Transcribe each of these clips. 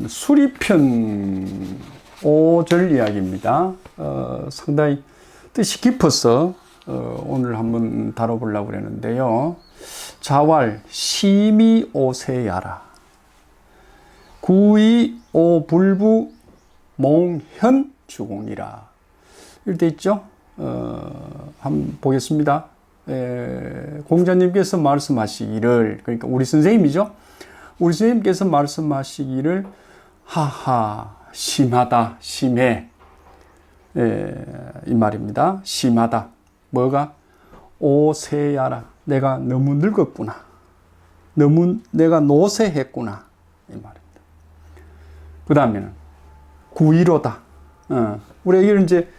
수리편 5절 이야기입니다. 상당히 뜻이 깊어서 오늘 한번 다뤄보려고 그랬는데요. 자왈 심히 오세야라. 구이 오불부 몽현 주공이라. 이렇게 있죠. 한번 보겠습니다. 공자님께서 말씀하시기를, 그러니까 우리 선생님이죠. 우리 선생님께서 말씀하시기를 하하 심하다 심해, 이 말입니다. 심하다. 뭐가? 오세야라. 내가 너무 늙었구나. 너무 내가 노쇠했구나. 이 말입니다. 그 다음에는 구이로다. 우리가 이걸 이제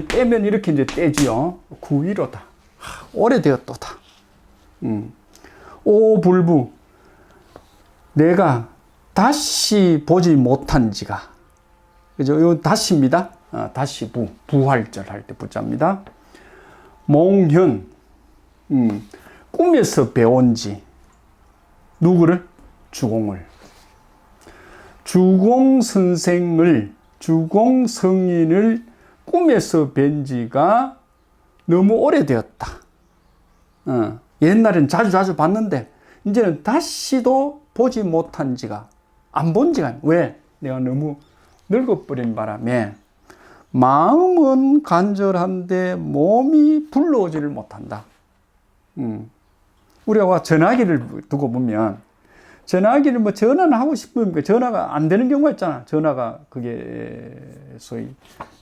떼면 이렇게 이제 떼지요. 구이로다. 오래되었도다. 오불부. 내가 다시 보지 못한 지가. 그죠? 이건 다시입니다. 다시 부활절 할 때 부자입니다. 몽현. 꿈에서 배운 지. 누구를? 주공을. 주공 선생을, 주공 성인을 꿈에서 뵌 지가 너무 오래되었다. 옛날엔 자주 봤는데, 이제는 다시도 보지 못한 지가, 안 본 지가, 왜? 내가 너무 늙어버린 바람에 마음은 간절한데 몸이 불러오지를 못한다. 우리가 전화기를 두고 보면, 전화기를 뭐 전화는 하고 싶으면 전화가 안 되는 경우가 있잖아. 전화가 그게 소위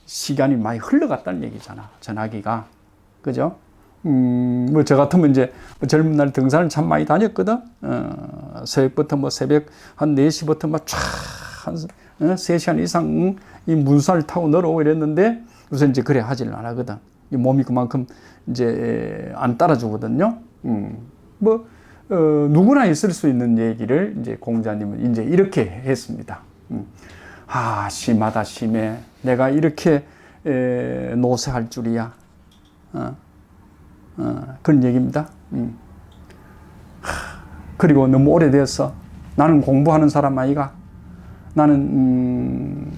시간이 많이 흘러갔다는 얘기잖아. 전화기가. 그죠? 뭐 저 같으면 이제 젊은 날 등산을 참 많이 다녔거든. 새벽부터 뭐 새벽 한 4시부터 막 쫙 한 3시간 이상 이 문산을 타고 내려오고 이랬는데, 우선 이제 그래 하지를 안 하거든. 이 몸이 그만큼 이제 안 따라주거든요. 누구나 있을 수 있는 얘기를 이제 공자님은 이제 이렇게 했습니다. 심하다, 심해. 내가 이렇게 노쇠할 줄이야. 그런 얘기입니다. 그리고 너무 오래돼서 나는 공부하는 사람 아이가. 나는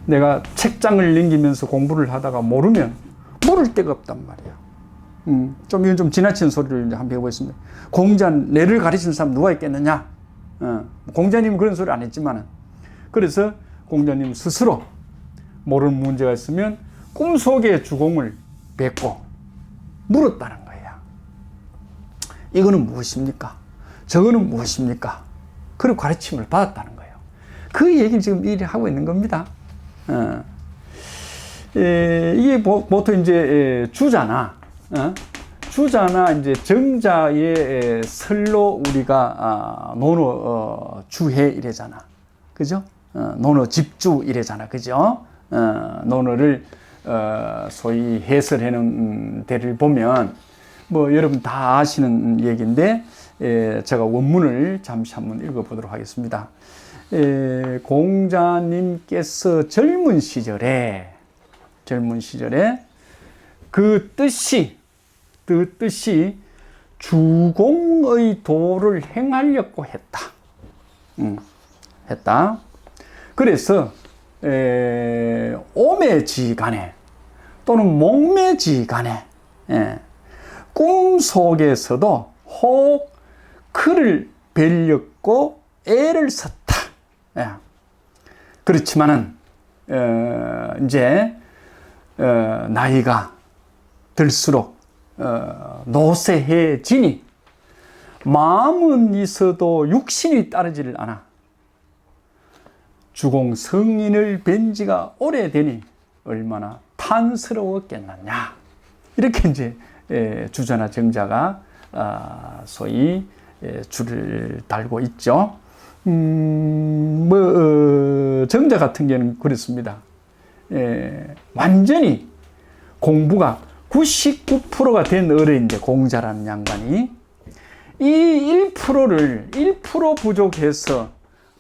내가 책장을 넘기면서 공부를 하다가 모르면 모를 데가 없단 말이야. 이건 좀 지나친 소리를 이제 한번 해보겠습니다. 공자 내를 가르치는 사람 누가 있겠느냐? 공자님은 그런 소리 안 했지만은. 그래서 공자님 스스로 모르는 문제가 있으면 꿈속의 주공을 뵙고 물었다는 거야. 이거는 무엇입니까? 저거는 무엇입니까? 그리고 가르침을 받았다는 거예요. 그 얘기를 지금 미리 하고 있는 겁니다. 이게 보통 이제 주자나, 주자나 이제 정자의 설로 우리가 논어 주해 이래잖아. 그죠? 논어 집주 이래잖아. 그죠? 논어를 소위 해설하는 데를 보면 뭐 여러분 다 아시는 얘기인데, 제가 원문을 잠시 한번 읽어보도록 하겠습니다. 공자님께서 젊은 시절에 그 뜻이 주공의 도를 행하려고 했다. 그래서 오매지간에 또는 목매지간에 꿈속에서도 혹 그를 뵈려고 애를 썼다. 그렇지만은 이제 나이가 들수록 노쇠해지니 마음은 있어도 육신이 따르지를 않아. 주공 성인을 뵌 지가 오래되니 얼마나 탄스러웠겠느냐. 이렇게 이제 주자나 정자가 소위 줄을 달고 있죠. 정자 같은 경우는 그렇습니다. 완전히 공부가 99%가 된 어른인데, 공자라는 양반이 이 1% 부족해서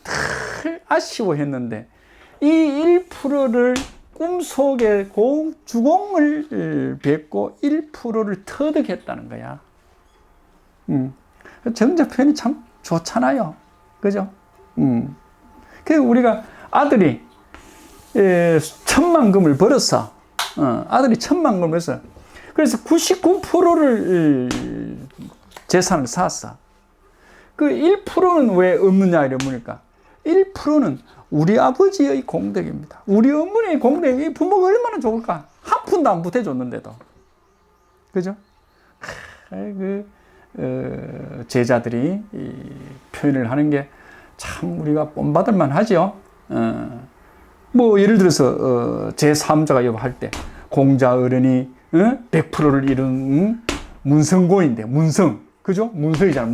늘 아쉬워했는데, 이 1%를 꿈속에 주공을 뵙고 1%를 터득했다는 거야. 정자 표현이 참 좋잖아요. 그죠? 그래서 우리가 아들이 1,000,000금을 벌었어. 아들이 1,000,000금을 벌었어. 그래서 99%를 재산을 쌓았어. 그 1%는 왜 없느냐 이러니까 1%는 우리 아버지의 공덕입니다. 우리 어머니의 공덕이 부모가 얼마나 좋을까? 한 푼도 안 보태줬는데도. 그죠? 제자들이 표현을 하는 게 참 우리가 본받을 만하죠. 뭐 예를 들어서 제3자가 여기 할 때 공자 어른이 100%를 이룬 문성공인데 문성 그죠? 문성이잖아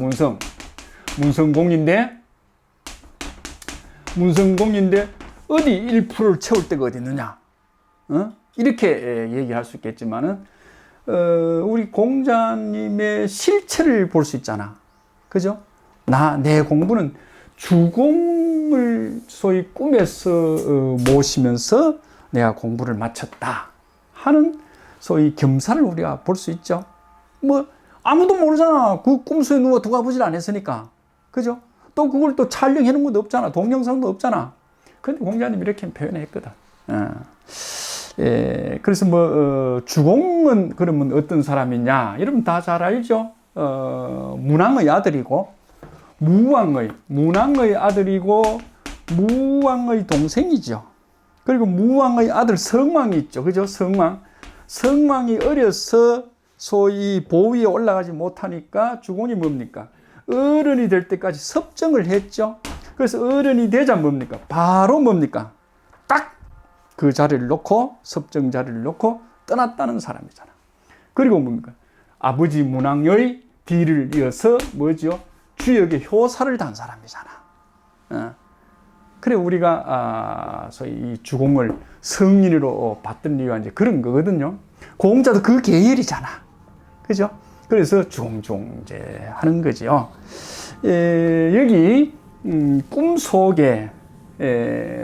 문성공인데 어디 1%를 채울 데가 어디 있느냐? 이렇게 얘기할 수 있겠지만은 우리 공자님의 실체를 볼 수 있잖아. 그죠? 내 공부는 주공을 소위 꿈에서 모시면서 내가 공부를 마쳤다 하는 소위 겸사를 우리가 볼 수 있죠. 뭐 아무도 모르잖아. 그 꿈속에 누가 누가 보질 않았으니까. 그죠? 또 그걸 또 촬영해 놓은 것도 없잖아. 동영상도 없잖아. 근데 공자님 이렇게 표현했거든. 그래서 뭐 주공은 그러면 어떤 사람이냐? 여러분 다 잘 알죠? 문왕의 아들이고 문왕의 아들이고 무왕의 동생이죠. 그리고 무왕의 아들 성왕이 있죠. 그죠? 성왕이 어려서 소위 보위에 올라가지 못하니까 주공이 뭡니까? 어른이 될 때까지 섭정을 했죠. 그래서 어른이 되자 뭡니까? 바로 뭡니까? 딱 그 자리를 놓고 섭정 자리를 놓고 떠났다는 사람이잖아. 그리고 뭡니까? 아버지 문왕의 뒤를 이어서 뭐죠? 주역의 효사를 단 사람이잖아. 그래 우리가 소위 이 주공을 성인으로 받던 이유가 이제 그런 거거든요. 공자도 그 계열이잖아. 그죠? 그래서 주공종제 하는 거죠. 여기 꿈속에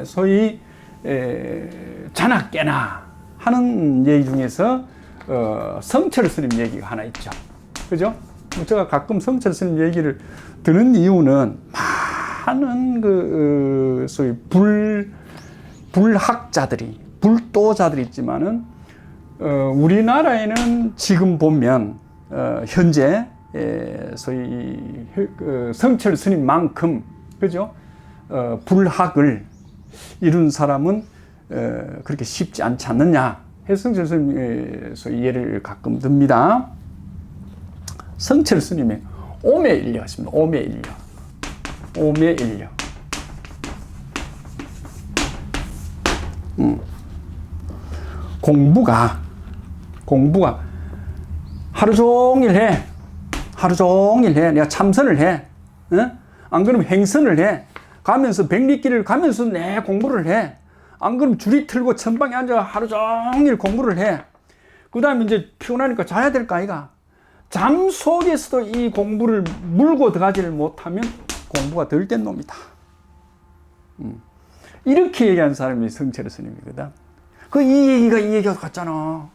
소위 자나 깨나 하는 얘기 중에서 성철 스님 얘기가 하나 있죠. 그죠? 제가 가끔 성철 스님 얘기를 듣는 이유는 많은 소위 불학자들이 불도자들이 있지만은 우리나라에는 지금 보면 현재 소위 성철 스님만큼 그죠? 불학을 이룬 사람은 그렇게 쉽지 않지 않느냐 해서 성철 스님의 예를 가끔 듭니다. 성철 스님의 오매일려가 있습니다. 오매일려. 공부가 하루 종일 해. 내가 참선을 해. 안 그러면 행선을 해. 가면서 백리길을 가면서 내 공부를 해. 안 그러면 줄이 틀고 천방에 앉아 하루 종일 공부를 해. 그 다음에 이제 피곤하니까 자야 될 거 아이가. 잠 속에서도 이 공부를 물고 들어가지를 못하면 공부가 덜 된 놈이다. 이렇게 얘기하는 사람이 성철 스님이거든. 이 얘기가 같잖아.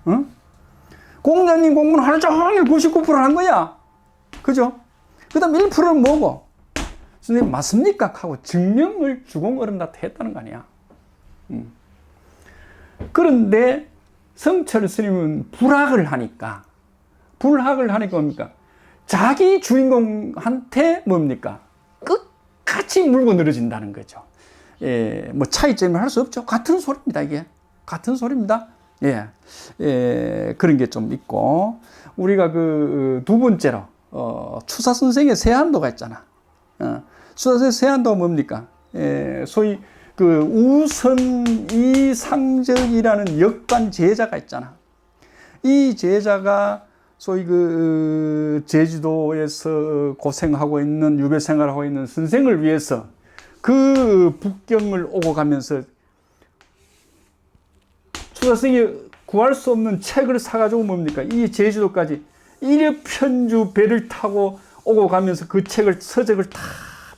응? 공자님 공부는 하루 종일 99% 한 거야. 그죠? 그 다음 1%는 뭐고? 선생님 맞습니까? 하고 증명을 주공 어른한테 했다는 거 아니야. 그런데 성철 스님은 불학을 하니까 뭡니까? 자기 주인공한테 뭡니까? 끝까지 물고 늘어진다는 거죠. 뭐 차이점을 할 수 없죠. 같은 소리입니다, 이게. 같은 소리입니다. 그런 게 좀 있고, 우리가 두 번째로, 추사 선생의 세한도가 있잖아. 추사 선생의 세한도가 뭡니까? 소위 우선이상적이라는 역관 제자가 있잖아. 이 제자가 소위 제주도에서 고생하고 있는, 유배 생활하고 있는 선생을 위해서 그 북경을 오고 가면서 추사선생이 구할 수 없는 책을 사가지고 뭡니까? 이 제주도까지 1여 편주 배를 타고 오고 가면서 그 책을,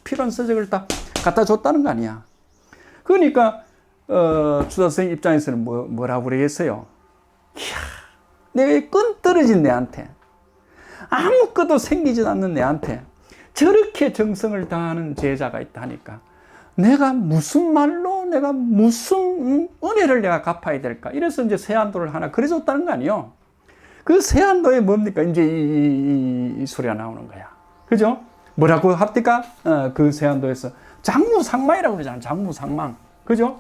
필요한 서적을 다 갖다 줬다는 거 아니야. 그러니까, 추사선생 입장에서는 뭐라고 그러겠어요? 이야, 내가 끈 떨어진 내한테, 아무것도 생기지 않는 내한테 저렇게 정성을 다하는 제자가 있다 하니까 내가 무슨 말로 내가 무슨 은혜를 내가 갚아야 될까? 이래서 이제 세안도를 하나 그려줬다는 거 아니에요. 그 세안도에 뭡니까? 이제 이 소리가 나오는 거야. 그죠? 뭐라고 합니까? 그 세안도에서 장무상망이라고 그러잖아. 장무상망. 그죠?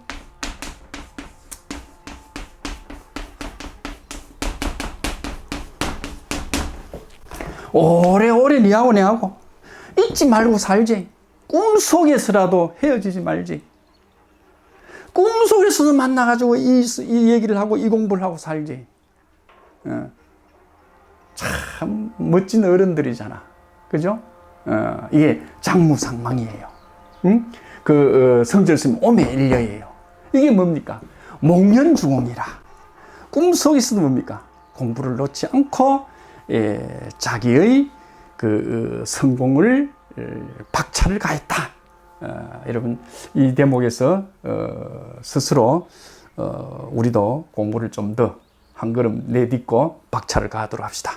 오래오래 니하고 내하고 잊지 말고 살지. 꿈속에서라도 헤어지지 말지. 꿈속에서도 만나가지고 이 얘기를 하고 이 공부를 하고 살지. 참 멋진 어른들이잖아. 그죠? 이게 장무상망이에요. 응? 성질 쓰면 오매일려예요. 이게 뭡니까? 목련주공이라. 꿈속에서도 뭡니까? 공부를 놓지 않고 자기의 성공을 박차를 가했다. 여러분 이 대목에서 스스로 우리도 공부를 좀 더 한 걸음 내딛고 박차를 가하도록 합시다.